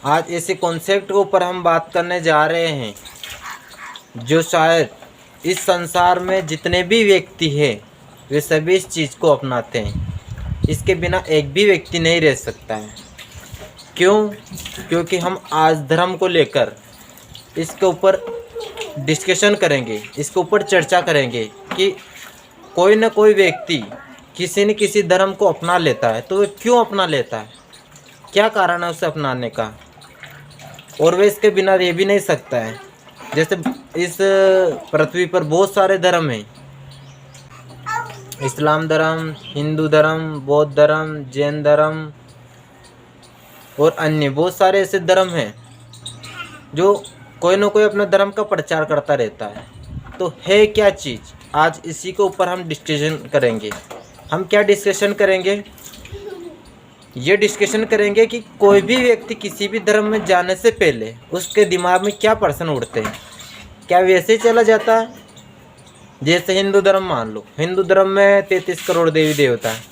आज ऐसे कॉन्सेप्ट के ऊपर हम बात करने जा रहे हैं जो शायद इस संसार में जितने भी व्यक्ति हैं वे सभी इस चीज़ को अपनाते हैं। इसके बिना एक भी व्यक्ति नहीं रह सकता है। क्यों? क्योंकि हम आज धर्म को लेकर इसके ऊपर डिस्कशन करेंगे, इसके ऊपर चर्चा करेंगे कि कोई न कोई व्यक्ति किसी न किसी धर्म को अपना लेता है तो वह क्यों अपना लेता है, क्या कारण है उसे अपनाने का, और वह इसके बिना रह भी नहीं सकता है। जैसे इस पृथ्वी पर बहुत सारे धर्म हैं, इस्लाम धर्म, हिंदू धर्म, बौद्ध धर्म, जैन धर्म और अन्य बहुत सारे ऐसे धर्म हैं जो कोई न कोई अपने धर्म का प्रचार करता रहता है। तो है क्या चीज़, आज इसी के ऊपर हम डिस्कशन करेंगे। हम क्या डिस्कशन करेंगे? ये डिस्कशन करेंगे कि कोई भी व्यक्ति किसी भी धर्म में जाने से पहले उसके दिमाग में क्या प्रश्न उठते हैं। क्या वैसे ही चला जाता है? जैसे हिंदू धर्म मान लो, हिंदू धर्म में 33 करोड़ देवी देवता है।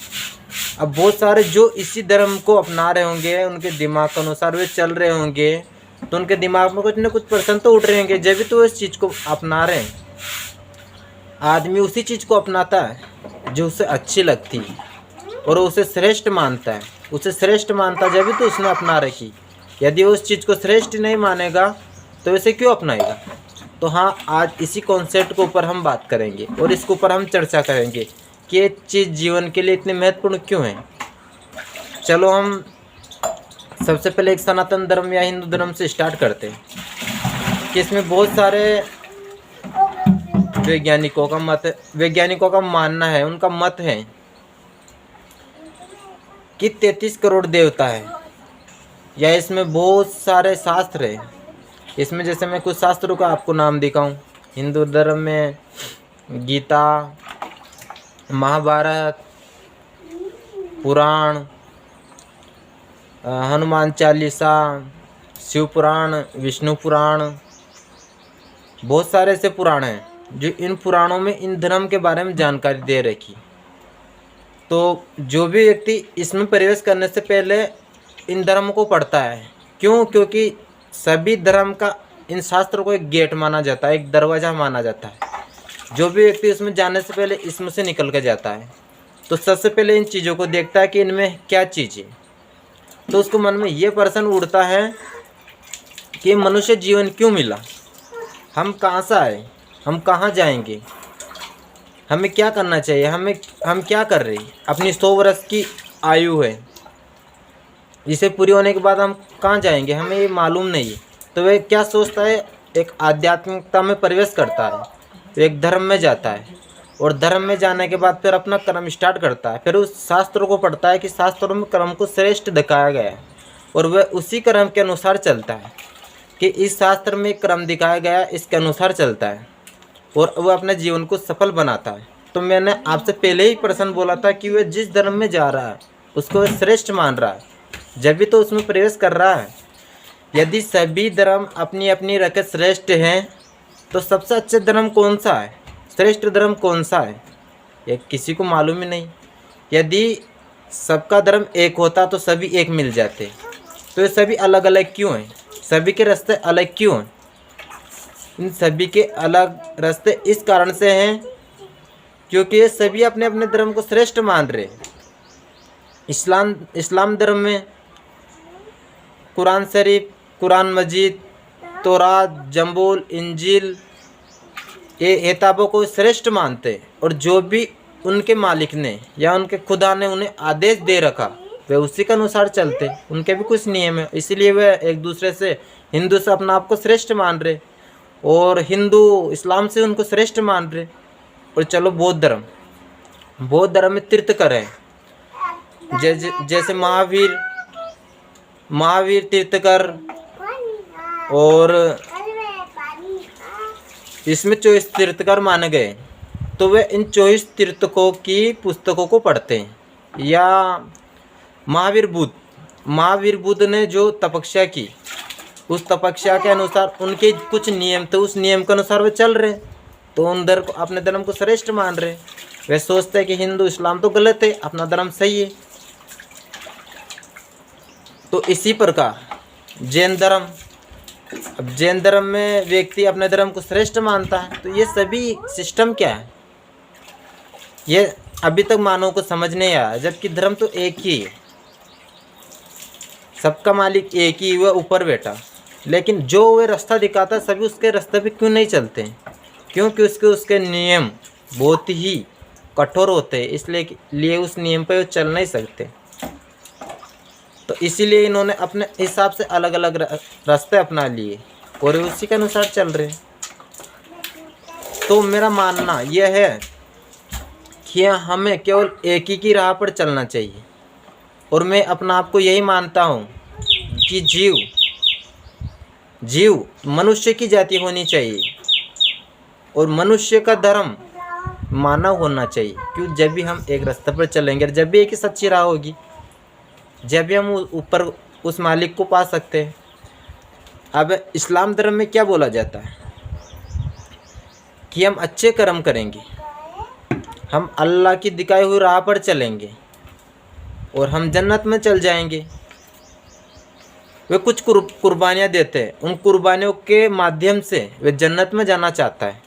अब बहुत सारे जो इसी धर्म को अपना रहे होंगे, उनके दिमाग के अनुसार वे चल रहे होंगे, तो उनके दिमाग में कुछ न कुछ प्रश्न तो उठ रहे होंगे, जब भी तो इस चीज़ को अपना रहे हैं। आदमी उसी चीज़ को अपनाता है जो उसे अच्छी लगती है और उसे श्रेष्ठ मानता है। उसे श्रेष्ठ मानता जब भी तो उसने अपना रखी। यदि वो उस चीज़ को श्रेष्ठ नहीं मानेगा तो इसे क्यों अपनाएगा? तो हाँ, आज इसी कॉन्सेप्ट के ऊपर हम बात करेंगे और इसके ऊपर हम चर्चा करेंगे कि ये चीज़ जीवन के लिए इतनी महत्वपूर्ण क्यों है। चलो हम सबसे पहले एक सनातन धर्म या हिंदू धर्म से स्टार्ट करते हैं कि इसमें बहुत सारे वैज्ञानिकों का मानना है, उनका मत है कि 33 करोड़ देवता है, या इसमें बहुत सारे शास्त्र हैं। इसमें जैसे मैं कुछ शास्त्रों का आपको नाम दिखाऊं, हिंदू धर्म में गीता, महाभारत, पुराण, हनुमान चालीसा, शिव पुराण, विष्णु पुराण, बहुत सारे ऐसे पुराण हैं जो इन पुराणों में इन धर्म के बारे में जानकारी दे रखी। तो जो भी व्यक्ति इसमें प्रवेश करने से पहले इन धर्म को पढ़ता है, क्यों? क्योंकि सभी धर्म का इन शास्त्रों को एक गेट माना जाता है, एक दरवाज़ा माना जाता है। जो भी व्यक्ति इसमें जाने से पहले इसमें से निकल कर जाता है तो सबसे पहले इन चीज़ों को देखता है कि इनमें क्या चीज़ है। तो उसको मन में ये प्रश्न उठता है कि मनुष्य जीवन क्यों मिला, हम कहाँ से आए, हम कहाँ जाएंगे, हमें क्या करना चाहिए, हम क्या कर रहे हैं। अपनी 100 वर्ष की आयु है, इसे पूरी होने के बाद हम कहाँ जाएंगे हमें ये मालूम नहीं है। तो वह क्या सोचता है, एक आध्यात्मिकता में प्रवेश करता है, तो एक धर्म में जाता है और धर्म में जाने के बाद फिर अपना कर्म स्टार्ट करता है। फिर उस शास्त्रों को पढ़ता है कि शास्त्रों में कर्म को श्रेष्ठ दिखाया गया है और वह उसी कर्म के अनुसार चलता है कि इस शास्त्र में कर्म दिखाया गया है, इसके अनुसार चलता है और वह अपने जीवन को सफल बनाता है। तो मैंने आपसे पहले ही प्रश्न बोला था कि वह जिस धर्म में जा रहा है उसको वह श्रेष्ठ मान रहा है, जब भी तो उसमें प्रवेश कर रहा है। यदि सभी धर्म अपनी अपनी रकत श्रेष्ठ हैं तो सबसे अच्छा धर्म कौन सा है, श्रेष्ठ धर्म कौन सा है, ये किसी को मालूम ही नहीं। यदि सबका धर्म एक होता तो सभी एक मिल जाते, तो ये सभी अलग अलग क्यों हैं, सभी के रास्ते अलग क्यों हैं? इन सभी के अलग रास्ते इस कारण से हैं क्योंकि ये सभी अपने अपने धर्म को श्रेष्ठ मान रहे हैं। इस्लाम धर्म में कुरान शरीफ, कुरान मजीद, तौरात, जंबूल, इंजील, ये किताबों को श्रेष्ठ मानते हैं और जो भी उनके मालिक ने या उनके खुदा ने उन्हें आदेश दे रखा वे उसी के अनुसार चलते। उनके भी कुछ नियम है, इसीलिए वे एक दूसरे से, हिंदू से अपना आप को श्रेष्ठ मान रहे और हिंदू इस्लाम से उनको श्रेष्ठ मान रहे। और चलो बौद्ध धर्म में तीर्थकर हैं, जैसे महावीर तीर्थकर, और इसमें 24 तीर्थकर माने गए। तो वे इन 24 तीर्थकों की पुस्तकों को पढ़ते हैं। या महावीर बुद्ध ने जो तपस्या की, उस तपस्या के अनुसार उनके कुछ नियम थे, उस नियम के अनुसार वे चल रहे, तो उन अपने धर्म को श्रेष्ठ मान रहे। वे सोचते हैं कि हिंदू इस्लाम तो गलत है, अपना धर्म सही है। तो इसी प्रकार जैन धर्म। अब जैन धर्म में व्यक्ति अपने धर्म को श्रेष्ठ मानता है। तो ये सभी सिस्टम क्या है, ये अभी तक मानव को समझ नहीं आया। जबकि धर्म तो एक ही है, सबका मालिक एक ही, वह ऊपर बैठा। लेकिन जो वह रास्ता दिखाता है सभी उसके रास्ते पे क्यों नहीं चलते हैं? क्योंकि उसके नियम बहुत ही कठोर होते हैं, इसलिए उस नियम पे वो चल नहीं सकते। तो इसीलिए इन्होंने अपने हिसाब से अलग अलग रास्ते अपना लिए और उसी के अनुसार चल रहे हैं। तो मेरा मानना यह है कि हमें केवल एक ही की राह पर चलना चाहिए। और मैं अपना आप को यही मानता हूँ कि जीव मनुष्य की जाति होनी चाहिए और मनुष्य का धर्म मानव होना चाहिए। क्यों? जब भी हम एक रास्ते पर चलेंगे, जब भी एक ही सच्ची राह होगी, जब भी हम ऊपर उस मालिक को पा सकते हैं। अब इस्लाम धर्म में क्या बोला जाता है कि हम अच्छे कर्म करेंगे, हम अल्लाह की दिखाई हुई राह पर चलेंगे और हम जन्नत में चल जाएंगे। वे कुछ कुर्बानियाँ देते हैं, उन कुर्बानियों के माध्यम से वे जन्नत में जाना चाहता है।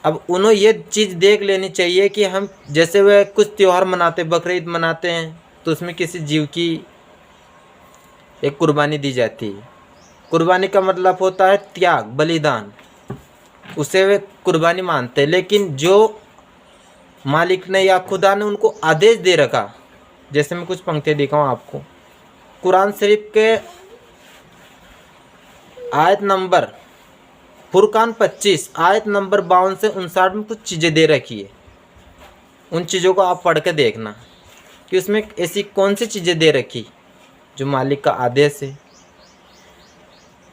अब उन्हें ये चीज़ देख लेनी चाहिए कि हम जैसे वे कुछ त्यौहार मनाते, बकरीद मनाते हैं, तो उसमें किसी जीव की एक कुर्बानी दी जाती है। कुर्बानी का मतलब होता है त्याग, बलिदान, उसे वे कुर्बानी मानते हैं। लेकिन जो मालिक ने या खुदा ने उनको आदेश दे रखा, जैसे मैं कुछ पंक्तियाँ दिखाऊँ आपको, कुरान शरीफ के आयत नंबर फुरकान 25 आयत नंबर 52 से 59 में कुछ चीज़ें दे रखी है। उन चीज़ों को आप पढ़ के देखना कि उसमें ऐसी कौन सी चीज़ें दे रखी जो मालिक का आदेश है।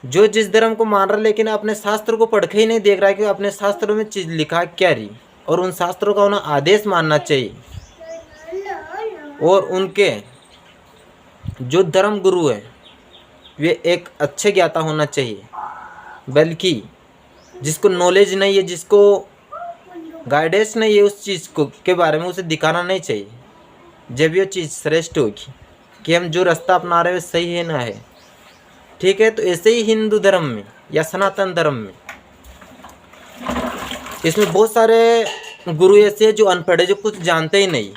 जो जिस धर्म को मान रहा लेकिन अपने शास्त्र को पढ़ के ही नहीं देख रहा है कि अपने शास्त्रों में चीज़ लिखा क्या रही, और उन शास्त्रों का उन्हें आदेश मानना चाहिए। और उनके जो धर्म गुरु है वे एक अच्छे ज्ञाता होना चाहिए, बल्कि जिसको नॉलेज नहीं है, जिसको गाइडेंस नहीं है उस चीज़ को के बारे में, उसे दिखाना नहीं चाहिए। जब ये चीज़ श्रेष्ठ होगी कि हम जो रास्ता अपना रहे हैं सही है ना है, ठीक है। तो ऐसे ही हिंदू धर्म में या सनातन धर्म में, इसमें बहुत सारे गुरु ऐसे हैं जो अनपढ़ है, जो कुछ जानते ही नहीं,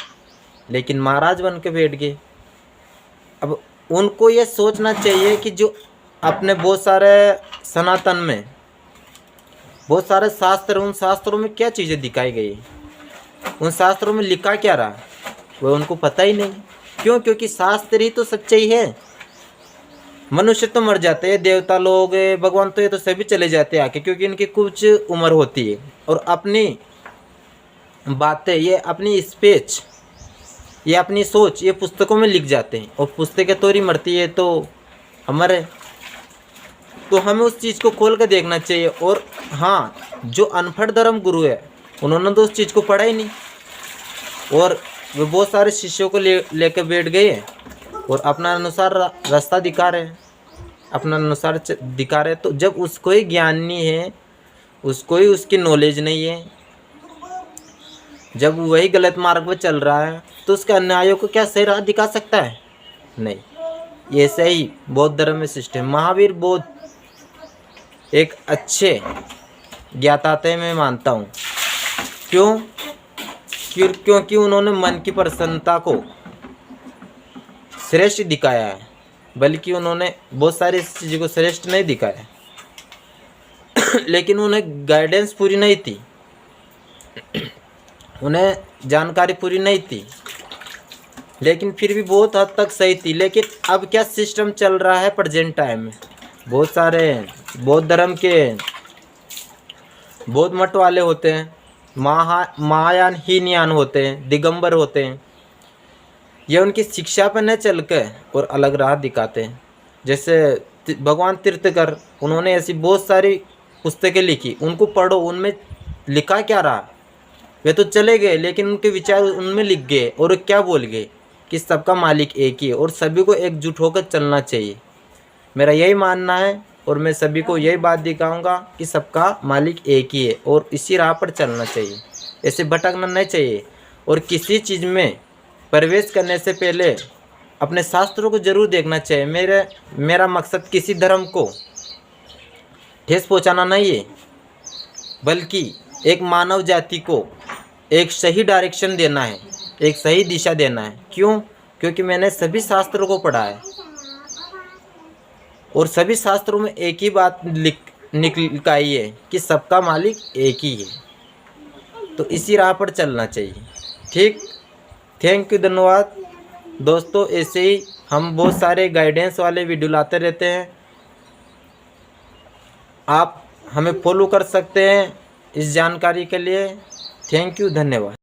लेकिन महाराज बन के बैठ गए। अब उनको ये सोचना चाहिए कि जो अपने बहुत सारे सनातन में बहुत सारे शास्त्र, उन शास्त्रों में क्या चीज़ें दिखाई गई, उन शास्त्रों में लिखा क्या रहा, वह उनको पता ही नहीं। क्यों? क्योंकि शास्त्र ही तो सच्चाई है। मनुष्य तो मर जाते हैं, देवता लोग, भगवान तो ये तो सभी चले जाते हैं आके, क्योंकि इनकी कुछ उम्र होती है और अपनी बातें, ये अपनी स्पीच, ये अपनी सोच, ये पुस्तकों में लिख जाते हैं और पुस्तकें तोरी मरती है तो अमर है। तो हमें उस चीज़ को खोल कर देखना चाहिए। और हाँ, जो अनपढ़ धर्म गुरु है उन्होंने तो उस चीज़ को पढ़ा ही नहीं, और वे बहुत सारे शिष्यों को लेकर बैठ गए और अपना अनुसार रास्ता दिखा रहे हैं, अपना अनुसार दिखा रहे हैं। तो जब उसको ही ज्ञान नहीं है, उसको ही उसकी नॉलेज नहीं है, जब वही गलत मार्ग पर चल रहा है, तो उसके अन्यायों को क्या सही राह दिखा सकता है? नहीं। ये सही बौद्ध धर्म में सिस्टम। महावीर बौद्ध एक अच्छे ज्ञाता थे, मैं मानता हूँ। क्यों? क्योंकि उन्होंने मन की प्रसन्नता को श्रेष्ठ दिखाया है, बल्कि उन्होंने बहुत सारी चीज़ों को श्रेष्ठ नहीं दिखाया लेकिन उन्हें गाइडेंस पूरी नहीं थी, उन्हें जानकारी पूरी नहीं थी, लेकिन फिर भी बहुत हद तक सही थी। लेकिन अब क्या सिस्टम चल रहा है प्रेजेंट टाइम में, बहुत सारे बौद्ध धर्म के बौद्ध मठ वाले होते हैं, महायान हीनयान होते हैं, दिगंबर होते हैं, ये उनकी शिक्षा पर न चल कर और अलग राह दिखाते हैं। जैसे भगवान तीर्थकर, उन्होंने ऐसी बहुत सारी पुस्तकें लिखी, उनको पढ़ो, उनमें लिखा क्या रहा। वे तो चले गए लेकिन उनके विचार उनमें लिख गए, और क्या बोल गए कि सबका मालिक एक ही है और सभी को एकजुट होकर चलना चाहिए। मेरा यही मानना है और मैं सभी को यही बात दिखाऊंगा कि सबका मालिक एक ही है और इसी राह पर चलना चाहिए, ऐसे भटकना नहीं चाहिए। और किसी चीज़ में प्रवेश करने से पहले अपने शास्त्रों को जरूर देखना चाहिए। मेरा मकसद किसी धर्म को ठेस पहुंचाना नहीं है, बल्कि एक मानव जाति को एक सही डायरेक्शन देना है, एक सही दिशा देना है। क्यों? क्योंकि मैंने सभी शास्त्रों को पढ़ा है और सभी शास्त्रों में एक ही बात निकाई है कि सबका मालिक एक ही है। तो इसी राह पर चलना चाहिए। ठीक, थैंक यू, धन्यवाद दोस्तों। ऐसे ही हम बहुत सारे गाइडेंस वाले वीडियो लाते रहते हैं। आप हमें फॉलो कर सकते हैं इस जानकारी के लिए। थैंक यू, धन्यवाद।